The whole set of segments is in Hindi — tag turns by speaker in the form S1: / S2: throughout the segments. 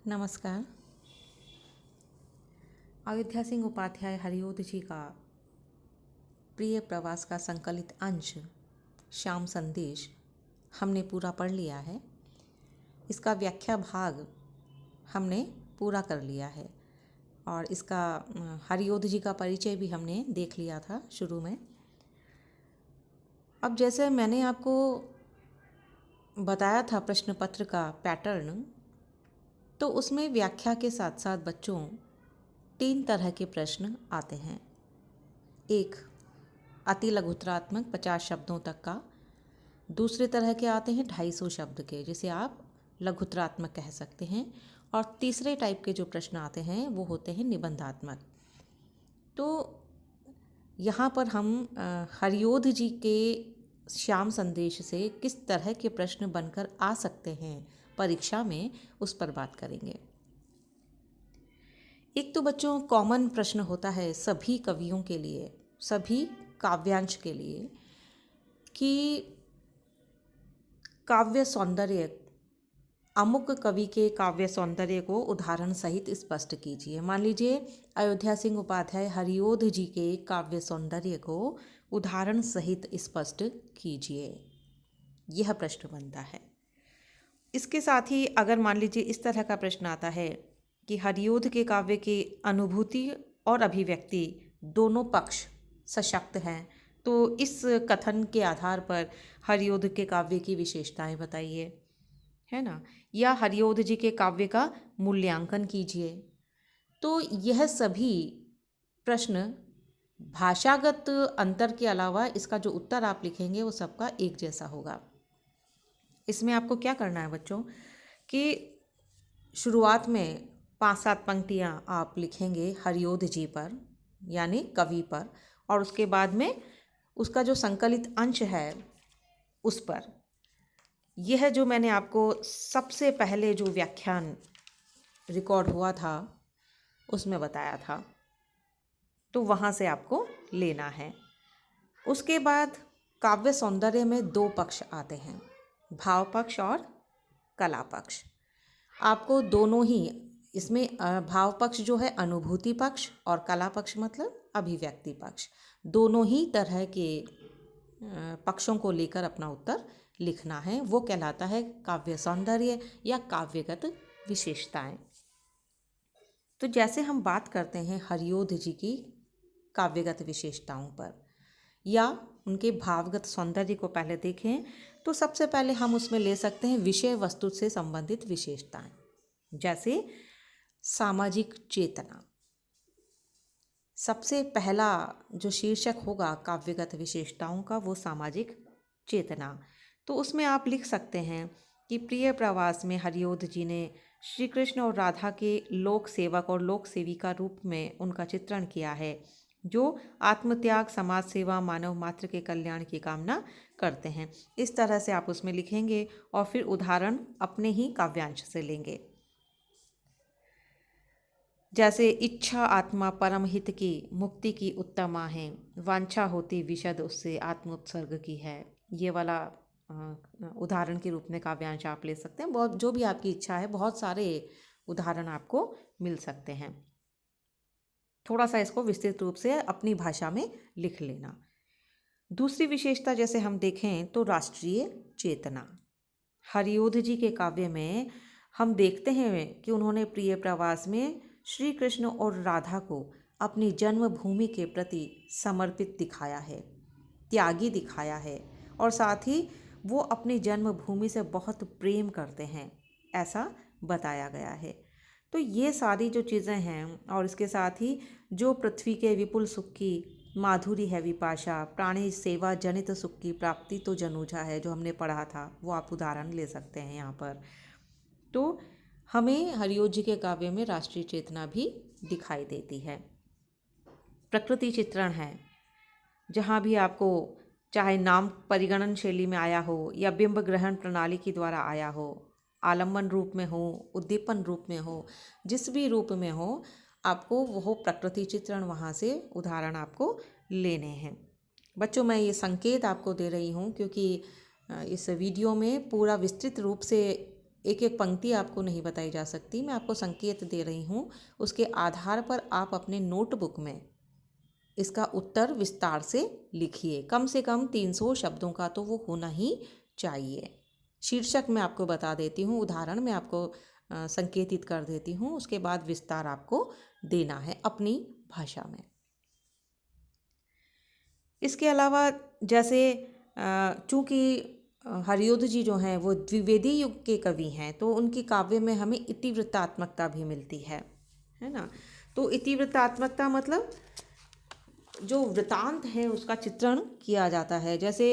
S1: नमस्कार। अयोध्या सिंह उपाध्याय हरिओध जी का प्रिय प्रवास का संकलित अंश श्याम संदेश हमने पूरा पढ़ लिया है। इसका व्याख्या भाग हमने पूरा कर लिया है और इसका हरिओध जी का परिचय भी हमने देख लिया था शुरू में। अब जैसे मैंने आपको बताया था प्रश्न पत्र का पैटर्न, तो उसमें व्याख्या के साथ साथ बच्चों 3 तरह के प्रश्न आते हैं। एक अति लघुत्रात्मक 50 शब्दों तक का, दूसरे तरह के आते हैं 250 शब्द के, जिसे आप लघुत्रात्मक कह सकते हैं, और तीसरे टाइप के जो प्रश्न आते हैं वो होते हैं निबंधात्मक। तो यहाँ पर हम हरिओध जी के श्याम संदेश से किस तरह के प्रश्न बनकर आ सकते हैं परीक्षा में, उस पर बात करेंगे। एक तो बच्चों कॉमन प्रश्न होता है सभी कवियों के लिए, सभी काव्यांश के लिए, कि काव्य सौंदर्य, अमुक कवि के काव्य सौंदर्य को उदाहरण सहित स्पष्ट कीजिए। मान लीजिए अयोध्या सिंह उपाध्याय हरिओध जी के काव्य सौंदर्य को उदाहरण सहित स्पष्ट कीजिए, यह प्रश्न बनता है। इसके साथ ही अगर मान लीजिए इस तरह का प्रश्न आता है कि हरिओध के काव्य की अनुभूति और अभिव्यक्ति दोनों पक्ष सशक्त हैं, तो इस कथन के आधार पर हरिओध के काव्य की विशेषताएं बताइए, है ना, या हरिओध जी के काव्य का मूल्यांकन कीजिए। तो यह सभी प्रश्न भाषागत अंतर के अलावा इसका जो उत्तर आप लिखेंगे वो सबका एक जैसा होगा। इसमें आपको क्या करना है बच्चों कि शुरुआत में 5-7 पंक्तियाँ आप लिखेंगे हरिओध जी पर, यानी कवि पर, और उसके बाद में उसका जो संकलित अंश है उस पर। यह जो मैंने आपको सबसे पहले जो व्याख्यान रिकॉर्ड हुआ था उसमें बताया था, तो वहाँ से आपको लेना है। उसके बाद काव्य सौंदर्य में 2 पक्ष आते हैं, भाव पक्ष और कला पक्ष। आपको दोनों ही इसमें भाव पक्ष जो है अनुभूति पक्ष, और कला पक्ष मतलब अभिव्यक्ति पक्ष, दोनों ही तरह के पक्षों को लेकर अपना उत्तर लिखना है। वो कहलाता है काव्य सौंदर्य या काव्यगत विशेषताएं। तो जैसे हम बात करते हैं हरिओध जी की काव्यगत विशेषताओं पर या उनके भावगत सौंदर्य को पहले देखें, तो सबसे पहले हम उसमें ले सकते हैं विषय वस्तु से संबंधित विशेषताएं, जैसे सामाजिक चेतना। सबसे पहला जो शीर्षक होगा काव्यगत विशेषताओं का वो सामाजिक चेतना। तो उसमें आप लिख सकते हैं कि प्रिय प्रवास में हरिओध जी ने श्री कृष्ण और राधा के लोक सेवक और लोक सेविका रूप में उनका चित्रण किया है, जो आत्मत्याग, समाज सेवा, मानव मात्र के कल्याण की कामना करते हैं। इस तरह से आप उसमें लिखेंगे और फिर उदाहरण अपने ही काव्यांश से लेंगे। जैसे इच्छा आत्मा परम हित की, मुक्ति की उत्तमा है, वांछा होती विशद उससे आत्मोत्सर्ग की है। ये वाला उदाहरण के रूप में काव्यांश आप ले सकते हैं। बहुत जो भी आपकी इच्छा है, बहुत सारे उदाहरण आपको मिल सकते हैं। थोड़ा सा इसको विस्तृत रूप से अपनी भाषा में लिख लेना। दूसरी विशेषता जैसे हम देखें तो राष्ट्रीय चेतना। हरिओध जी के काव्य में हम देखते हैं कि उन्होंने प्रिय प्रवास में श्री कृष्ण और राधा को अपनी जन्मभूमि के प्रति समर्पित दिखाया है, त्यागी दिखाया है, और साथ ही वो अपनी जन्मभूमि से बहुत प्रेम करते हैं, ऐसा बताया गया है। तो ये सारी जो चीज़ें हैं, और इसके साथ ही जो पृथ्वी के विपुल सुख की माधुरी है विपाशा, प्राणी सेवा जनित सुख की प्राप्ति तो जनुजा है, जो हमने पढ़ा था, वो आप उदाहरण ले सकते हैं यहाँ पर। तो हमें हरिओध जी के काव्य में राष्ट्रीय चेतना भी दिखाई देती है। प्रकृति चित्रण है, जहाँ भी आपको चाहे नाम परिगणन शैली में आया हो या बिंब ग्रहण प्रणाली के द्वारा आया हो, आलम्बन रूप में हो, उद्दीपन रूप में हो, जिस भी रूप में हो, आपको वो प्रकृति चित्रण वहाँ से उदाहरण आपको लेने हैं। बच्चों, मैं ये संकेत आपको दे रही हूँ क्योंकि इस वीडियो में पूरा विस्तृत रूप से एक एक पंक्ति आपको नहीं बताई जा सकती, मैं आपको संकेत दे रही हूँ। उसके आधार पर आप अपने नोटबुक में इसका उत्तर विस्तार से लिखिए। कम से कम 300 शब्दों का तो वो होना ही चाहिए। शीर्षक मैं आपको बता देती हूँ, उदाहरण मैं आपको संकेतित कर देती हूँ, उसके बाद विस्तार आपको देना है अपनी भाषा में। इसके अलावा जैसे चूँकि हरियोध जी जो हैं वो द्विवेदी युग के कवि हैं, तो उनकी काव्य में हमें इतिवृत्तात्मकता भी मिलती है ना। तो इतिवृत्तात्मकता मतलब जो वृतांत है उसका चित्रण किया जाता है। जैसे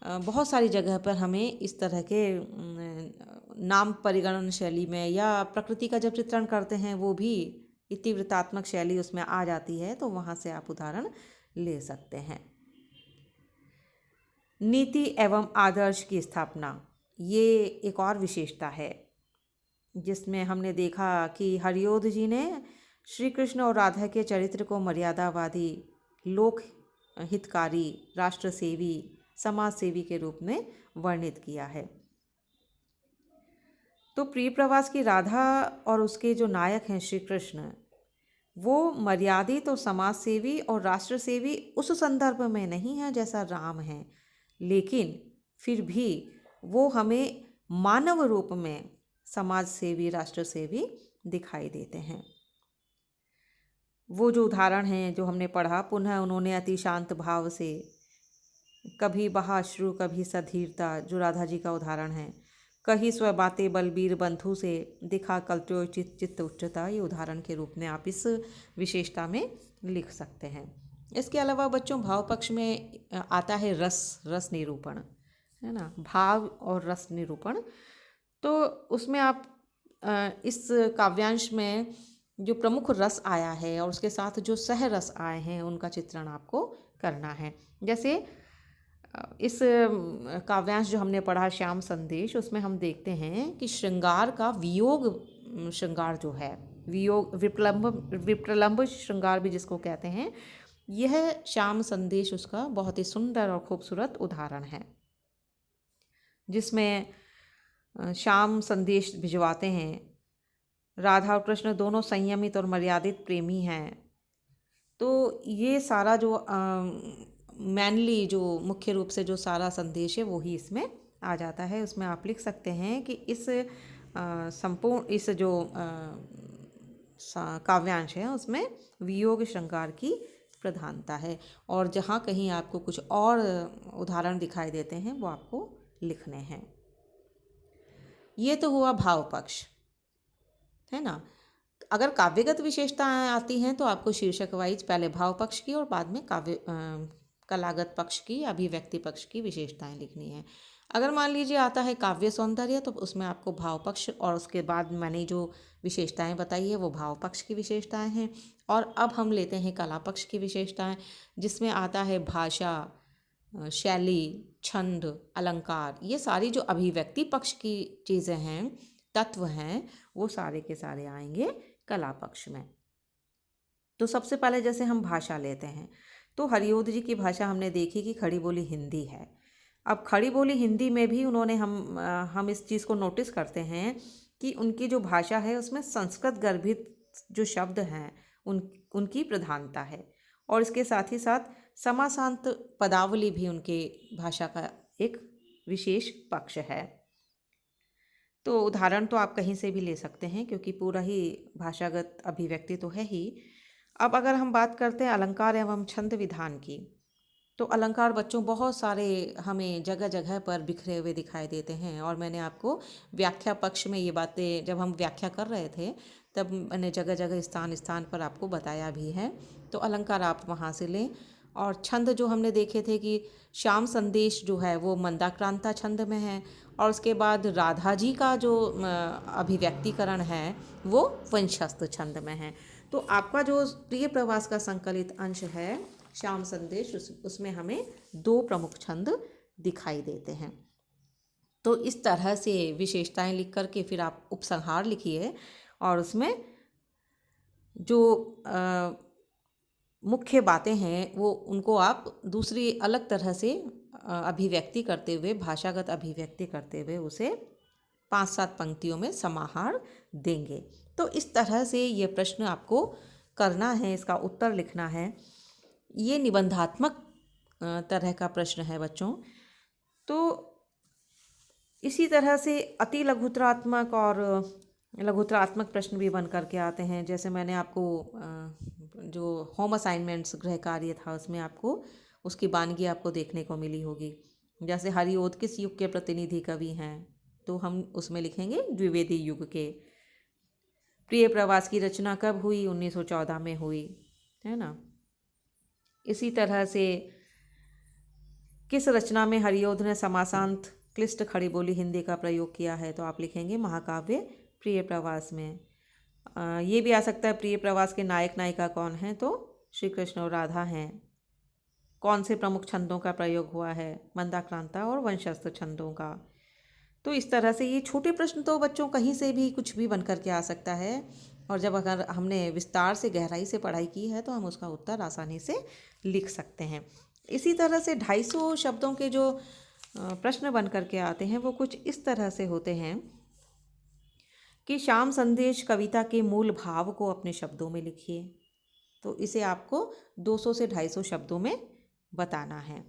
S1: बहुत सारी जगह पर हमें इस तरह के नाम परिगणन शैली में या प्रकृति का जब चित्रण करते हैं वो भी इतिवृत्तात्मक शैली उसमें आ जाती है, तो वहाँ से आप उदाहरण ले सकते हैं। नीति एवं आदर्श की स्थापना, ये एक और विशेषता है जिसमें हमने देखा कि हरियोध जी ने श्री कृष्ण और राधा के चरित्र को मर्यादावादी, लोक हितकारी, राष्ट्र सेवी, समाज सेवी के रूप में वर्णित किया है। तो प्रिय प्रवास की राधा और उसके जो नायक हैं श्री कृष्ण, वो मर्यादित और समाज सेवी और राष्ट्र सेवी उस संदर्भ में नहीं है जैसा राम है, लेकिन फिर भी वो हमें मानव रूप में समाज सेवी, राष्ट्र सेवी दिखाई देते हैं। वो जो उदाहरण हैं जो हमने पढ़ा, पुनः उन्होंने अति शांत भाव से, कभी बहाश्रु कभी सधीरता, जो राधा जी का उदाहरण है, कही स्व बातें बलबीर बंधु से, दिखा कल्प्योचित चित्त उच्चता, ये उदाहरण के रूप में आप इस विशेषता में लिख सकते हैं। इसके अलावा बच्चों भाव पक्ष में आता है रस निरूपण, है ना, भाव और रस निरूपण। तो उसमें आप इस काव्यांश में जो प्रमुख रस आया है और उसके साथ जो सह रस आए हैं उनका चित्रण आपको करना है। जैसे इस काव्यांश जो हमने पढ़ा श्याम संदेश, उसमें हम देखते हैं कि श्रृंगार का वियोग श्रृंगार जो है, वियोग विप्रलंब श्रृंगार भी जिसको कहते हैं, यह श्याम संदेश उसका बहुत ही सुंदर और खूबसूरत उदाहरण है, जिसमें श्याम संदेश भिजवाते हैं। राधा और कृष्ण दोनों संयमित और मर्यादित प्रेमी हैं। तो ये सारा जो मैनली जो मुख्य रूप से जो सारा संदेश है वो ही इसमें आ जाता है। उसमें आप लिख सकते हैं कि इस संपूर्ण इस जो काव्यांश है उसमें वियोग श्रृंगार की प्रधानता है, और जहाँ कहीं आपको कुछ और उदाहरण दिखाई देते हैं वो आपको लिखने हैं। ये तो हुआ भाव पक्ष, है ना। अगर काव्यगत विशेषताएं आती हैं तो आपको शीर्षक वाइज पहले भाव पक्ष की और बाद में कलागत पक्ष की, अभिव्यक्ति पक्ष की विशेषताएं लिखनी है। अगर मान लीजिए आता है काव्य सौंदर्य, तो उसमें आपको भाव पक्ष और उसके बाद मैंने जो विशेषताएं बताई है वो भाव पक्ष की विशेषताएं हैं। और अब हम लेते हैं कला पक्ष की विशेषताएं, जिसमें आता है भाषा, शैली, छंद, अलंकार, ये सारी जो अभिव्यक्ति पक्ष की चीज़ें हैं, तत्व हैं, वो सारे के सारे आएंगे कला पक्ष में। तो सबसे पहले जैसे हम भाषा लेते हैं, तो हरियोध जी की भाषा हमने देखी कि खड़ी बोली हिंदी है। अब खड़ी बोली हिंदी में भी उन्होंने हम इस चीज़ को नोटिस करते हैं कि उनकी जो भाषा है उसमें संस्कृत गर्भित जो शब्द हैं उनकी प्रधानता है, और इसके साथ ही साथ समासांत पदावली भी उनके भाषा का एक विशेष पक्ष है। तो उदाहरण तो आप कहीं से भी ले सकते हैं क्योंकि पूरा ही भाषागत अभिव्यक्ति तो है ही। अब अगर हम बात करते हैं अलंकार एवं छंद विधान की, तो अलंकार बच्चों बहुत सारे हमें जगह जगह पर बिखरे हुए दिखाई देते हैं, और मैंने आपको व्याख्या पक्ष में ये बातें जब हम व्याख्या कर रहे थे तब मैंने जगह जगह स्थान स्थान पर आपको बताया भी है। तो अलंकार आप वहाँ से लें। और छंद जो हमने देखे थे कि श्याम संदेश जो है वो मंदाक्रांता छंद में है, और उसके बाद राधा जी का जो अभिव्यक्तिकरण है वो वंशस्थ छंद में है। तो आपका जो प्रिय प्रवास का संकलित अंश है श्याम संदेश, उसमें हमें 2 प्रमुख छंद दिखाई देते हैं। तो इस तरह से विशेषताएं लिख करके फिर आप उपसंहार लिखिए, और उसमें जो मुख्य बातें हैं वो उनको आप दूसरी अलग तरह से अभिव्यक्ति करते हुए, भाषागत अभिव्यक्ति करते हुए उसे 5-7 पंक्तियों में समाहार देंगे। तो इस तरह से ये प्रश्न आपको करना है, इसका उत्तर लिखना है। ये निबंधात्मक तरह का प्रश्न है बच्चों। तो इसी तरह से अति लघुतरात्मक और लघुतरात्मक प्रश्न भी बन करके आते हैं। जैसे मैंने आपको जो होम असाइनमेंट्स गृह कार्य था उसमें आपको उसकी वानगी आपको देखने को मिली होगी। जैसे हरिओद किस युग के प्रतिनिधि कवि हैं, तो हम उसमें लिखेंगे द्विवेदी युग के। प्रिय प्रवास की रचना कब हुई? 1914 में हुई, है ना। इसी तरह से किस रचना में हरिओद ने समासांत क्लिष्ट खड़ी बोली हिंदी का प्रयोग किया है? तो आप लिखेंगे महाकाव्य प्रिय प्रवास में। ये भी आ सकता है प्रिय प्रवास के नायक नायिका कौन हैं? तो श्री कृष्ण और राधा हैं। कौन से प्रमुख छंदों का प्रयोग हुआ है? मंदाक्रांता और वंशस्थ छंदों का। तो इस तरह से ये छोटे प्रश्न तो बच्चों कहीं से भी कुछ भी बन कर के आ सकता है, और जब अगर हमने विस्तार से गहराई से पढ़ाई की है तो हम उसका उत्तर आसानी से लिख सकते हैं। इसी तरह से 250 शब्दों के जो प्रश्न बन कर के आते हैं वो कुछ इस तरह से होते हैं कि श्याम संदेश कविता के मूल भाव को अपने शब्दों में लिखिए। तो इसे आपको 200 से 250 शब्दों में बताना है।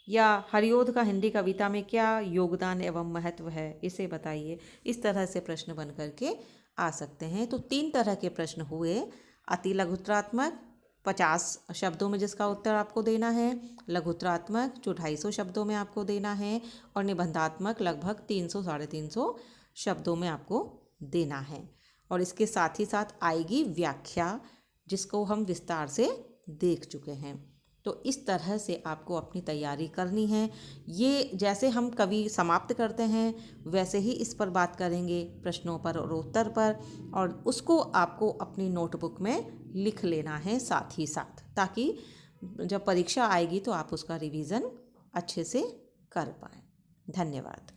S1: या हरिओद का हिंदी कविता में क्या योगदान एवं महत्व है, इसे बताइए। इस तरह से प्रश्न बन कर के आ सकते हैं। तो 3 तरह के प्रश्न हुए। अति लघुतरात्मक 50 शब्दों में जिसका उत्तर आपको देना है, लघुतरात्मक जो 250 शब्दों में आपको देना है, और निबंधात्मक लगभग 300-350 शब्दों में आपको देना है। और इसके साथ ही साथ आएगी व्याख्या, जिसको हम विस्तार से देख चुके हैं। तो इस तरह से आपको अपनी तैयारी करनी है। ये जैसे हम कवि समाप्त करते हैं वैसे ही इस पर बात करेंगे, प्रश्नों पर और उत्तर पर, और उसको आपको अपनी नोटबुक में लिख लेना है साथ ही साथ, ताकि जब परीक्षा आएगी तो आप उसका रिवीजन अच्छे से कर पाएँ। धन्यवाद।